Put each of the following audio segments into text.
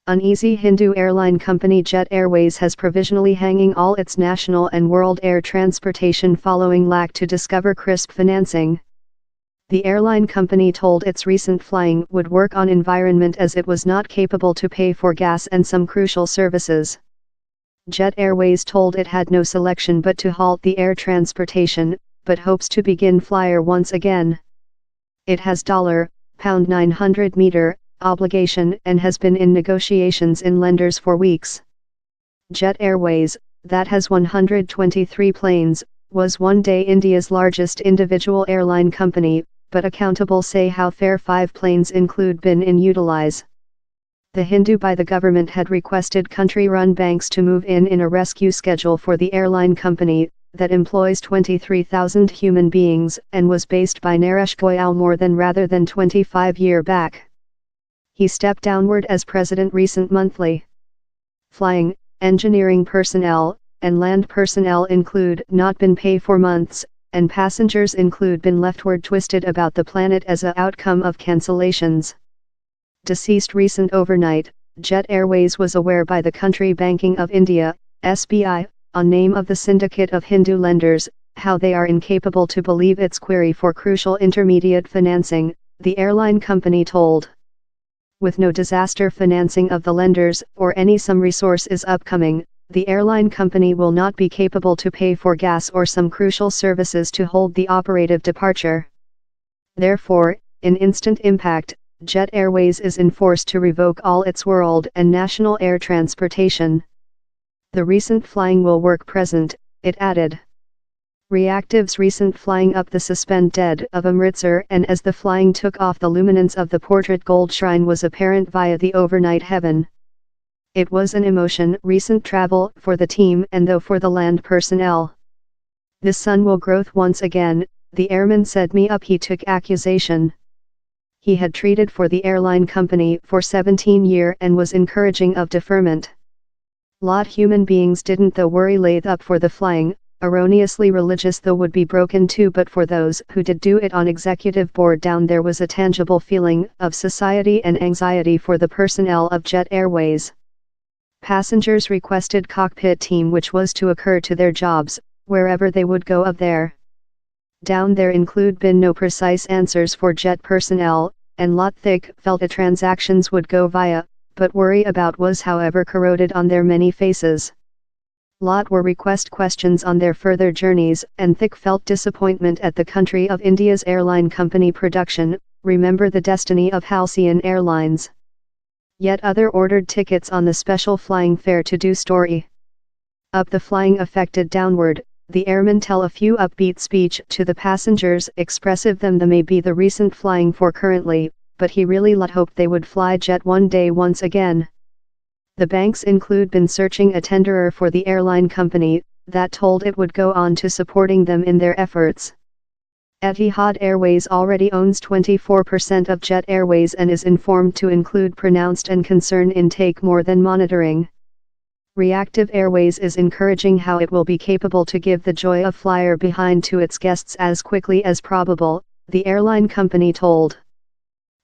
Uneasy Hindu airline company Jet Airways has provisionally hanging all its national and world air transportation following lack to discover crisp financing. The airline company told its recent flying would work on environment as it was not capable to pay for gas and some crucial services. Jet Airways told it had no selection but to halt the air transportation, but hopes to begin flyer once again. It has pound 900 meter obligation and has been in negotiations in lenders for weeks. Jet Airways, that has 123 planes, was one day India's largest individual airline company, but accountable say how fair 5 planes include been in utilize. The Hindu by the government had requested country-run banks to move in a rescue schedule for the airline company, that employs 23,000 human beings and was based by Naresh Goyal more than rather than 25 years back. He stepped downward as president recent monthly. Flying, engineering personnel, and land personnel include not been paid for months, and passengers include been leftward twisted about the planet as a outcome of cancellations. Deceased recent overnight, Jet Airways was aware by the Country Banking of India, SBI, on name of the syndicate of Hindu lenders, how they are incapable to believe its query for crucial intermediate financing, the airline company told. With no disaster financing of the lenders or any some resource is upcoming, the airline company will not be capable to pay for gas or some crucial services to hold the operative departure. Therefore, in instant impact, Jet Airways is enforced to revoke all its world and national air transportation. The recent flying will work present, it added. Reactives recent flying up the suspended of Amritsar and as the flying took off the luminance of the portrait gold shrine was apparent via the overnight heaven. It was an emotion recent travel for the team and though for the land personnel. The sun will growth once again, the airman said me up he took accusation. He had treated for the airline company for 17 years and was encouraging of deferment. Lot human beings didn't though worry lathe up for the flying, erroneously religious though would be broken too but for those who did do it on executive board down there was a tangible feeling of society and anxiety for the personnel of Jet Airways. Passengers requested cockpit team which was to occur to their jobs, wherever they would go of there. Down there include been no precise answers for jet personnel, and lot thick felt a transactions would go via, but worry about was however corroded on their many faces. Lot were request questions on their further journeys and thick felt disappointment at the country of India's airline company production, remember the destiny of Halcyon Airlines. Yet other ordered tickets on the special flying fare to do story. Up the flying affected downward, the airmen tell a few upbeat speech to the passengers expressive them the may be the recent flying for currently, but he really lot hoped they would fly jet one day once again. The banks include been searching a tenderer for the airline company, that told it would go on to supporting them in their efforts. Etihad Airways already owns 24% of Jet Airways and is informed to include pronounced and concern intake more than monitoring. Reactive Airways is encouraging how it will be capable to give the joy of flyer behind to its guests as quickly as probable, the airline company told.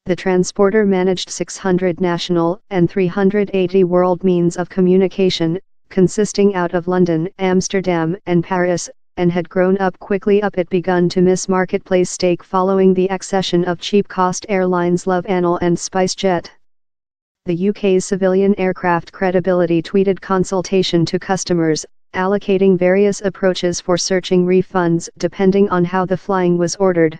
The transporter managed 600 national and 380 world means of communication, consisting out of London, Amsterdam and Paris, and had grown up quickly up it begun to miss marketplace stake following the accession of cheap-cost airlines Love Anil and SpiceJet. The UK's civilian aircraft credibility tweeted consultation to customers, allocating various approaches for searching refunds depending on how the flying was ordered.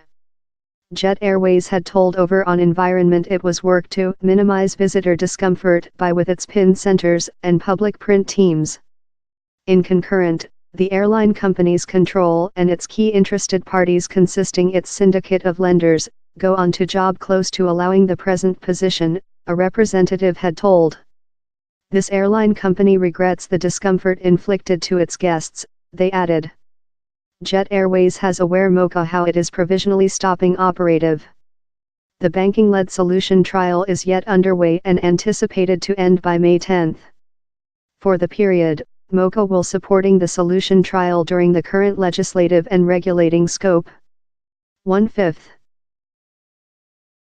Jet Airways had told over on environment it was work to minimize visitor discomfort by with its PIN centers and public print teams. In concurrent, the airline company's control and its key interested parties consisting its syndicate of lenders, go on to job close to allowing the present position, a representative had told. This airline company regrets the discomfort inflicted to its guests, they added. Jet Airways has aware Mocha how it is provisionally stopping operative. The banking-led solution trial is yet underway and anticipated to end by May 10. For the period, Mocha will supporting the solution trial during the current legislative and regulating scope. 1/5